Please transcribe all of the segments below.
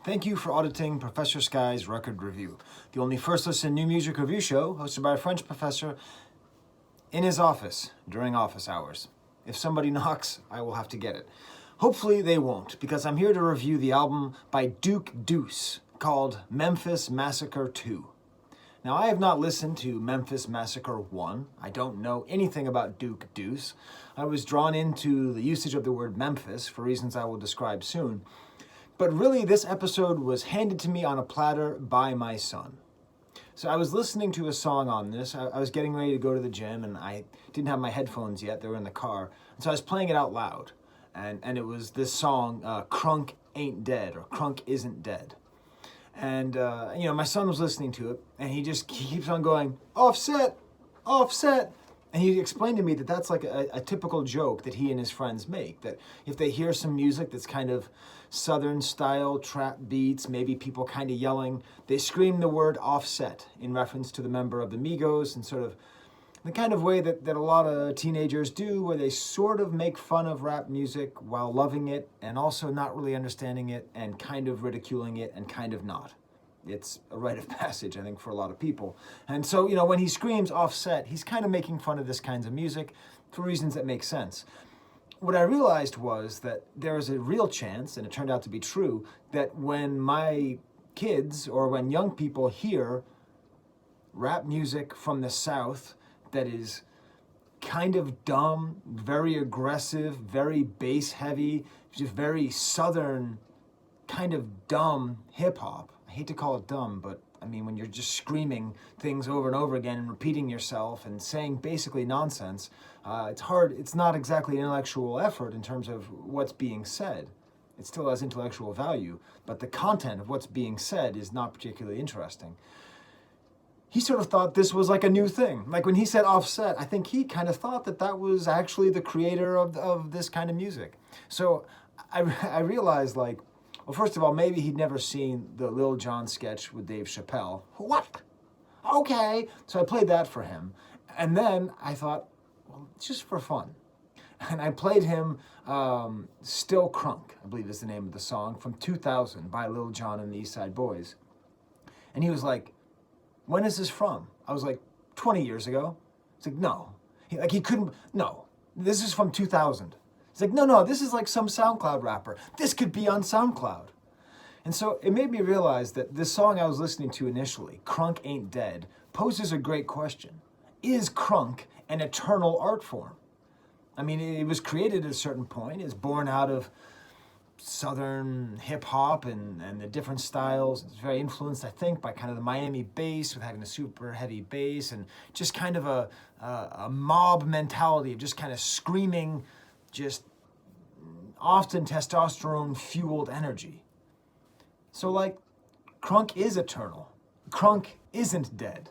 Thank you for auditing Professor Skye's Record Review, the only first listen new music review show hosted by a French professor in his office during office hours. If somebody knocks, I will have to get it. Hopefully they won't, because I'm here to review the album by Deuce called Memphis Massacre 2. Now, I have not listened to Memphis Massacre 1. I don't know anything about Deuce. I was drawn into the usage of the word Memphis for reasons I will describe soon. But really, this episode was handed to me on a platter by my son. So I was listening to a song on this. I was getting ready to go to the gym, and I didn't have my headphones yet. They were in the car. And so I was playing it out loud. And it was this song, Crunk Ain't Dead, or Crunk Isn't Dead. And, my son was listening to it, and he keeps on going, offset, offset. And he explained to me that that's like a typical joke that he and his friends make, that if they hear some music that's kind of Southern style, trap beats, maybe people kind of yelling, they scream the word offset in reference to the member of the Migos, and sort of the kind of way that a lot of teenagers do, where they sort of make fun of rap music while loving it and also not really understanding it and kind of ridiculing it and kind of not. It's a rite of passage, I think, for a lot of people. And so, when he screams offset, he's kind of making fun of this kinds of music for reasons that make sense. What I realized was that there is a real chance, and it turned out to be true, that when my kids or when young people hear rap music from the South that is kind of dumb, very aggressive, very bass heavy, just very Southern kind of dumb hip hop. I hate to call it dumb, but I mean, when you're just screaming things over and over again and repeating yourself and saying basically nonsense, it's hard. It's not exactly an intellectual effort in terms of what's being said. It still has intellectual value, but the content of what's being said is not particularly interesting. He sort of thought this was like a new thing. Like when he said offset, I think he kind of thought that was actually the creator of this kind of music. So I realized, like, well, first of all, maybe he'd never seen the Lil Jon sketch with Dave Chappelle. What? Okay. So I played that for him. And then I thought, well, just for fun. And I played him Still Crunk, I believe is the name of the song, from 2000 by Lil Jon and the East Side Boys. And he was like, when is this from? I was like, 20 years ago. He's like, no. He couldn't, no. This is from 2000. He's like, no, this is like some SoundCloud rapper. This could be on SoundCloud. And so it made me realize that this song I was listening to initially, Crunk Ain't Dead, poses a great question. Is crunk an eternal art form? I mean, it was created at a certain point. It's born out of Southern hip hop and the different styles. It's very influenced, I think, by kind of the Miami bass, with having a super heavy bass and just kind of a mob mentality of just kind of screaming, just often testosterone-fueled energy. So, like, crunk is eternal. Crunk isn't dead.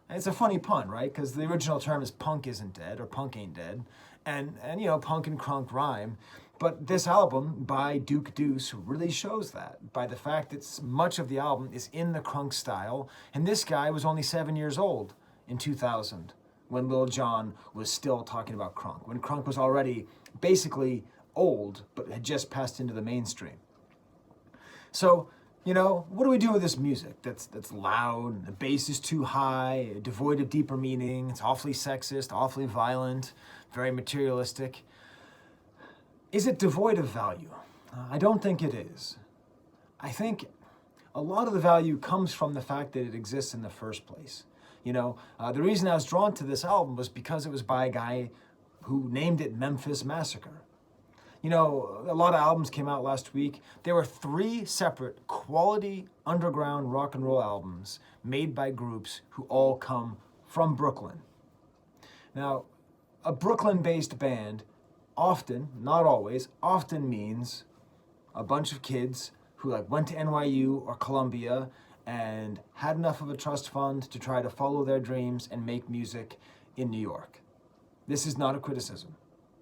And it's a funny pun, right? Because the original term is punk isn't dead, or punk ain't dead. And punk and crunk rhyme. But this album by Deuce really shows that by the fact that much of the album is in the crunk style. And this guy was only 7 years old in 2000 when Lil Jon was still talking about crunk, when crunk was already basically old, but had just passed into the mainstream. So, what do we do with this music that's loud, the bass is too high, devoid of deeper meaning, it's awfully sexist, awfully violent, very materialistic? Is it devoid of value? I don't think it is. I think a lot of the value comes from the fact that it exists in the first place. The reason I was drawn to this album was because it was by a guy who named it Memphis Massacre. A lot of albums came out last week. There were 3 separate quality underground rock and roll albums made by groups who all come from Brooklyn. Now, a Brooklyn-based band often, not always, often means a bunch of kids who went to NYU or Columbia and had enough of a trust fund to try to follow their dreams and make music in New York. This is not a criticism.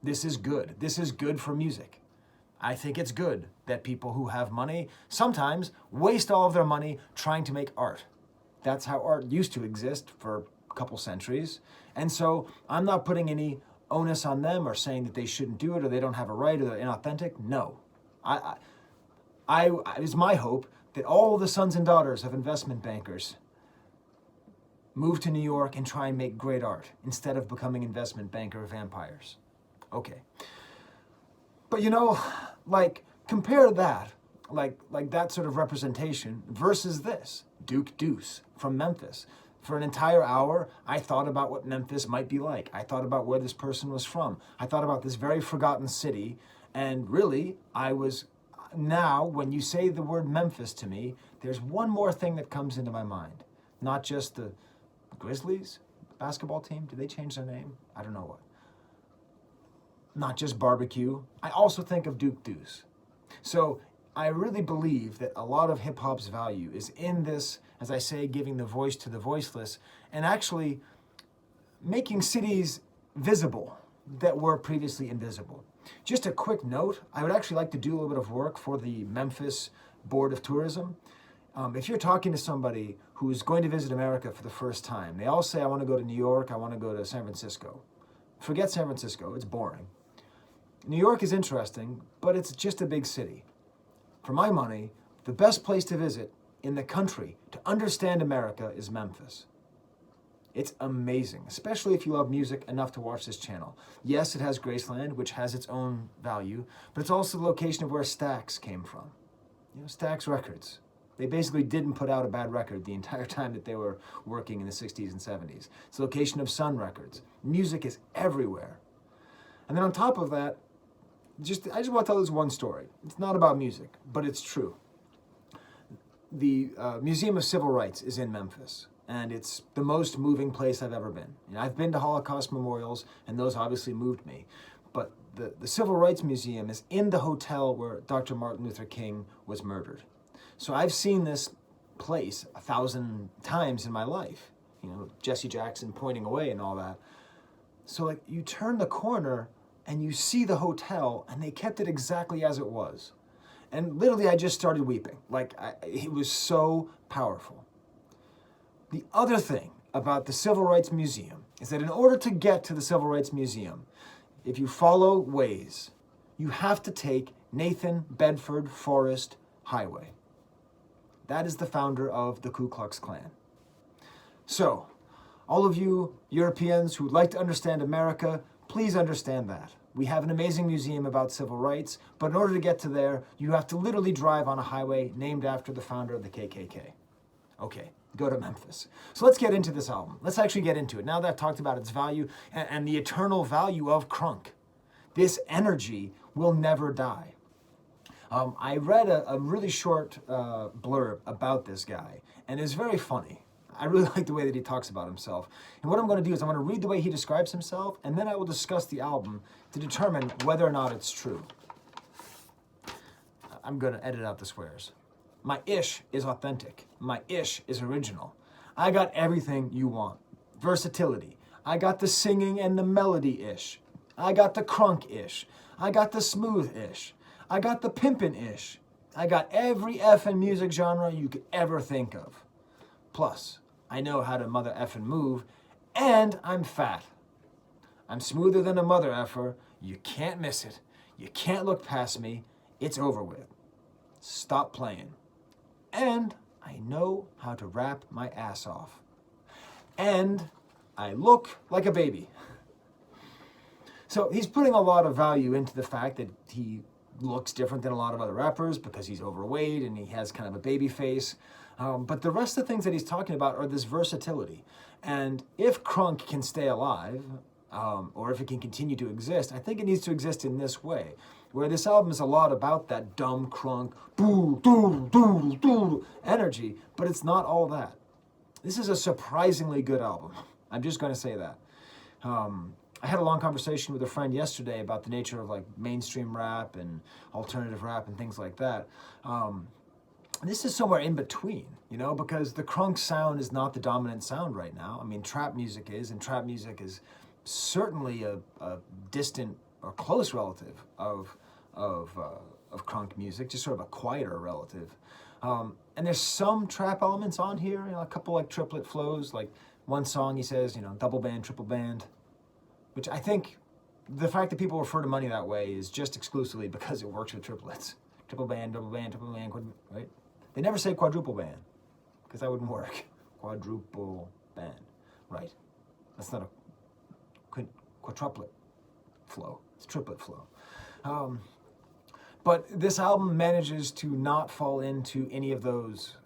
This is good. This is good for music. I think it's good that people who have money sometimes waste all of their money trying to make art. That's how art used to exist for a couple centuries. And so I'm not putting any onus on them or saying that they shouldn't do it or they don't have a right or they're inauthentic. No. It's my hope that all the sons and daughters of investment bankers move to New York and try and make great art instead of becoming investment banker vampires. Okay. But like, compare that, like that sort of representation versus this, Deuce from Memphis. For an entire hour, I thought about what Memphis might be like. I thought about where this person was from. I thought about this very forgotten city. And really, now, when you say the word Memphis to me, there's one more thing that comes into my mind. Not just the Grizzlies basketball team. Did they change their name? I don't know what. Not just barbecue. I also think of Deuce. So I really believe that a lot of hip-hop's value is in this, as I say, giving the voice to the voiceless and actually making cities visible that were previously invisible. Just a quick note, I would actually like to do a little bit of work for the Memphis Board of Tourism. If you're talking to somebody who's going to visit America for the first time, they all say, I want to go to New York, I want to go to San Francisco. Forget San Francisco, it's boring. New York is interesting, but it's just a big city. For my money, the best place to visit in the country to understand America is Memphis. It's amazing, especially if you love music enough to watch this channel. Yes, it has Graceland, which has its own value, but it's also the location of where Stax came from. Stax Records. They basically didn't put out a bad record the entire time that they were working in the 60s and 70s. It's the location of Sun Records. Music is everywhere. And then on top of that, I just want to tell this one story. It's not about music, but it's true. The Museum of Civil Rights is in Memphis, and it's the most moving place I've ever been. I've been to Holocaust memorials, and those obviously moved me. But the Civil Rights Museum is in the hotel where Dr. Martin Luther King was murdered. So I've seen this place 1,000 times in my life. Jesse Jackson pointing away and all that. So you turn the corner and you see the hotel, and they kept it exactly as it was. And literally, I just started weeping. It was so powerful. The other thing about the Civil Rights Museum is that in order to get to the Civil Rights Museum, if you follow Waze, you have to take Nathan Bedford Forrest Highway. That is the founder of the Ku Klux Klan. So, all of you Europeans who would like to understand America, please understand that. We have an amazing museum about civil rights, but in order to get to there, you have to literally drive on a highway named after the founder of the KKK. Okay, go to Memphis. So let's get into this album. Let's actually get into it. Now that I've talked about its value and the eternal value of Crunk, this energy will never die. I read a really short blurb about this guy, and it's very funny. I really like the way that he talks about himself. And what I'm going to do is I'm going to read the way he describes himself, and then I will discuss the album to determine whether or not it's true. I'm going to edit out the swears. My ish is authentic. My ish is original. I got everything you want. Versatility. I got the singing and the melody-ish. I got the crunk-ish. I got the smooth-ish. I got the pimpin'-ish. I got every effing music genre you could ever think of. Plus, I know how to mother effing move, and I'm fat. I'm smoother than a mother effer. You can't miss it. You can't look past me. It's over with. Stop playing. And I know how to rap my ass off. And I look like a baby. So he's putting a lot of value into the fact that he looks different than a lot of other rappers because he's overweight and he has kind of a baby face. But the rest of the things that he's talking about are this versatility. And if Crunk can stay alive, or if it can continue to exist, I think it needs to exist in this way, where this album is a lot about that dumb crunk, doo, doo, doo, doo, energy, but it's not all that. This is a surprisingly good album. I'm just going to say that. I had a long conversation with a friend yesterday about the nature of mainstream rap and alternative rap and things like that. This is somewhere in between, because the crunk sound is not the dominant sound right now. I mean, trap music is, and trap music is certainly a distant or close relative of crunk music, just sort of a quieter relative. And there's some trap elements on here, a couple triplet flows, one song he says, double band, triple band, which I think the fact that people refer to money that way is just exclusively because it works with triplets. triple band, right? They never say quadruple band, because that wouldn't work. Quadruple band, right? That's not a quadruplet flow. It's triplet flow. But this album manages to not fall into any of those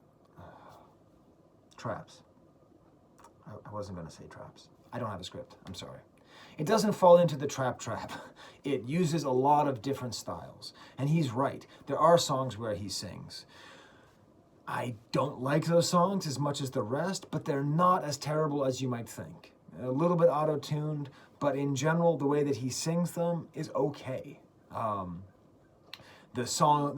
traps. I wasn't going to say traps. I don't have a script. I'm sorry. It doesn't fall into the trap. It uses a lot of different styles. And he's right. There are songs where he sings. I don't like those songs as much as the rest, but they're not as terrible as you might think. A little bit auto-tuned, but in general, the way that he sings them is okay. The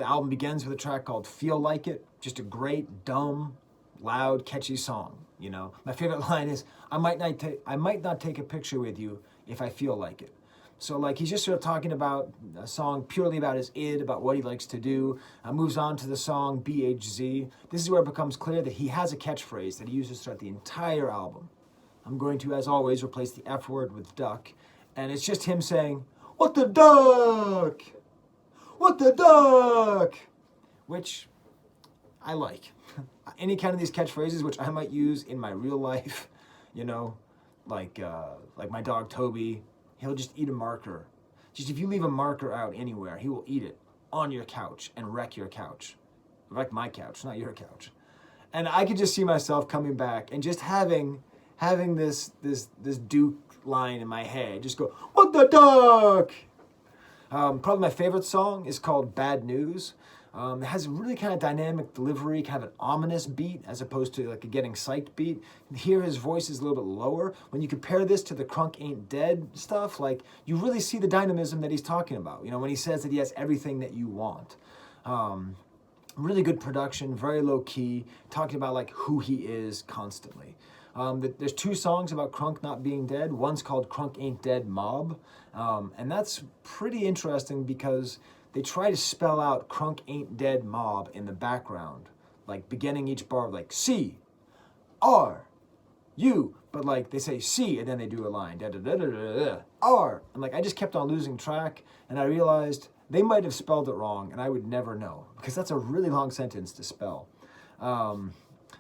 album begins with a track called Feel Like It, just a great, dumb, loud, catchy song. You know, my favorite line is, I might not take a picture with you if I feel like it. So like he's just sort of talking about a song purely about his id, about what he likes to do. Moves on to the song BHZ. This is where it becomes clear that he has a catchphrase that he uses throughout the entire album. I'm going to, as always, replace the F word with duck. And it's just him saying, what the duck? What the duck? Which I like. Any kind of these catchphrases, which I might use in my real life, you know, like my dog Toby, he'll just eat a marker. Just if you leave a marker out anywhere, he will eat it on your couch and wreck your couch. Wreck my couch, not your couch. And I could just see myself coming back and just having this Duke line in my head. Just go, what the duck? Probably my favorite song is called Bad News. It has a really kind of dynamic delivery, kind of an ominous beat as opposed to like a getting psyched beat. Here his voice is a little bit lower. When you compare this to the Crunk Ain't Dead stuff, like you really see the dynamism that he's talking about. You know, when he says that he has everything that you want. Really good production, very low key, talking about like who he is constantly. There's two songs about Crunk not being dead. One's called Crunk Ain't Dead Mob. And that's pretty interesting because they try to spell out Crunk Ain't Dead Mob in the background. Like beginning each bar like C, R, U. But like they say C and then they do a line. Da, da, da, da, da, da, R. And like I just kept on losing track and I realized they might have spelled it wrong and I would never know. Because that's a really long sentence to spell.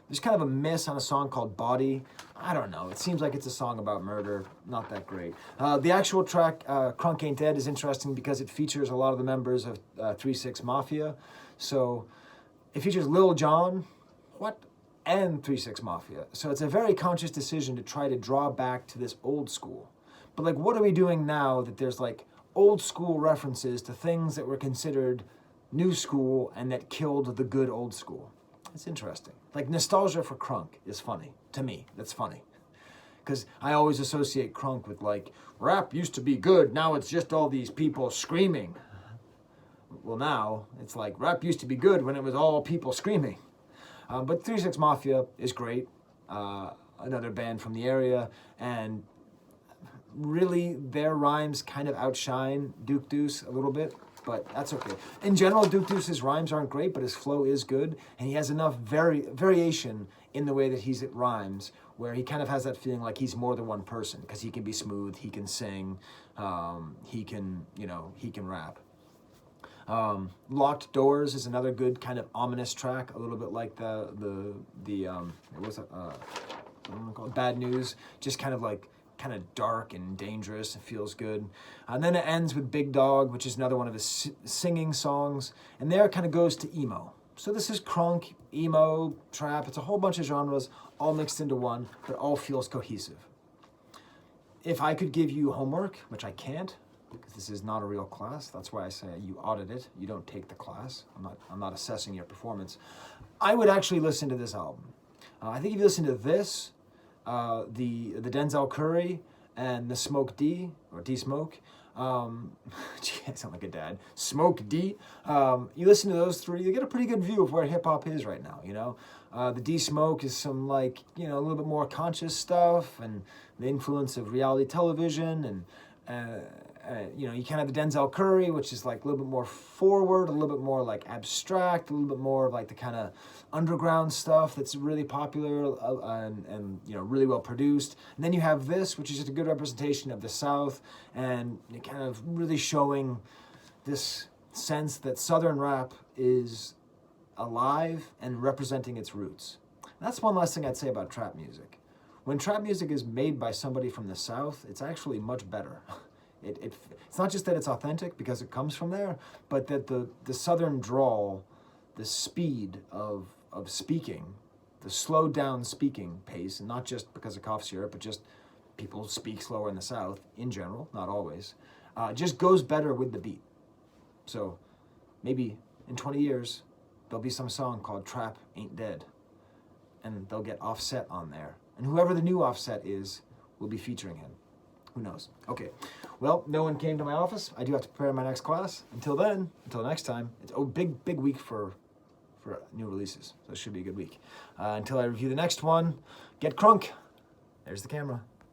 There's kind of a miss on a song called Body. I don't know. It seems like it's a song about murder. Not that great. The actual track, Crunk Ain't Dead, is interesting because it features a lot of the members of 3-6 Mafia. So it features Lil Jon, and 3-6 Mafia. So it's a very conscious decision to try to draw back to this old school. But like, what are we doing now that there's like old school references to things that were considered new school and that killed the good old school? It's interesting. Like nostalgia for Crunk is funny. To me, that's funny. Because I always associate Crunk with like, rap used to be good, now it's just all these people screaming. Well now, it's like rap used to be good when it was all people screaming. But 3-6 Mafia is great. Another band from the area. And really their rhymes kind of outshine Deuce a little bit. But that's okay. In general, Deuce's rhymes aren't great, but his flow is good, and he has enough variation in the way that he rhymes, where he kind of has that feeling like he's more than one person, because he can be smooth, he can sing, he can rap. Locked Doors is another good kind of ominous track, a little bit like Bad News, just kind of dark and dangerous. It feels good. And then it ends with Big Dog, which is another one of his singing songs. And there it kind of goes to emo. So this is Crunk, emo, trap. It's a whole bunch of genres all mixed into one, but all feels cohesive. If I could give you homework, which I can't, because this is not a real class. That's why I say you audit it. You don't take the class. I'm not assessing your performance. I would actually listen to this album. I think if you listen to this, the Denzel Curry and the Smoke D, or D-Smoke, gee, I sound like a dad, Smoke D, you listen to those three, you get a pretty good view of where hip-hop is right now, you know? The D-Smoke is some, like, you know, a little bit more conscious stuff, and the influence of reality television, and you know, you kind of have the Denzel Curry, which is like a little bit more forward, a little bit more like abstract, a little bit more of like the kind of underground stuff that's really popular and you know, really well produced. And then you have this, which is just a good representation of the South, and kind of really showing this sense that Southern rap is alive and representing its roots. That's one last thing I'd say about trap music. When trap music is made by somebody from the South, it's actually much better. It's not just that it's authentic because it comes from there, but that the Southern drawl, the speed of speaking, the slowed down speaking pace, and not just because of cough syrup, but just people speak slower in the South in general, not always, just goes better with the beat. So maybe in 20 years, there'll be some song called Trap Ain't Dead, and they'll get Offset on there. And whoever the new Offset is will be featuring him. Who knows? Okay, well, no one came to my office. I do have to prepare my next class. Until then, until next time, it's a big week for new releases. So it should be a good week. Until I review the next one, get Crunk. There's the camera.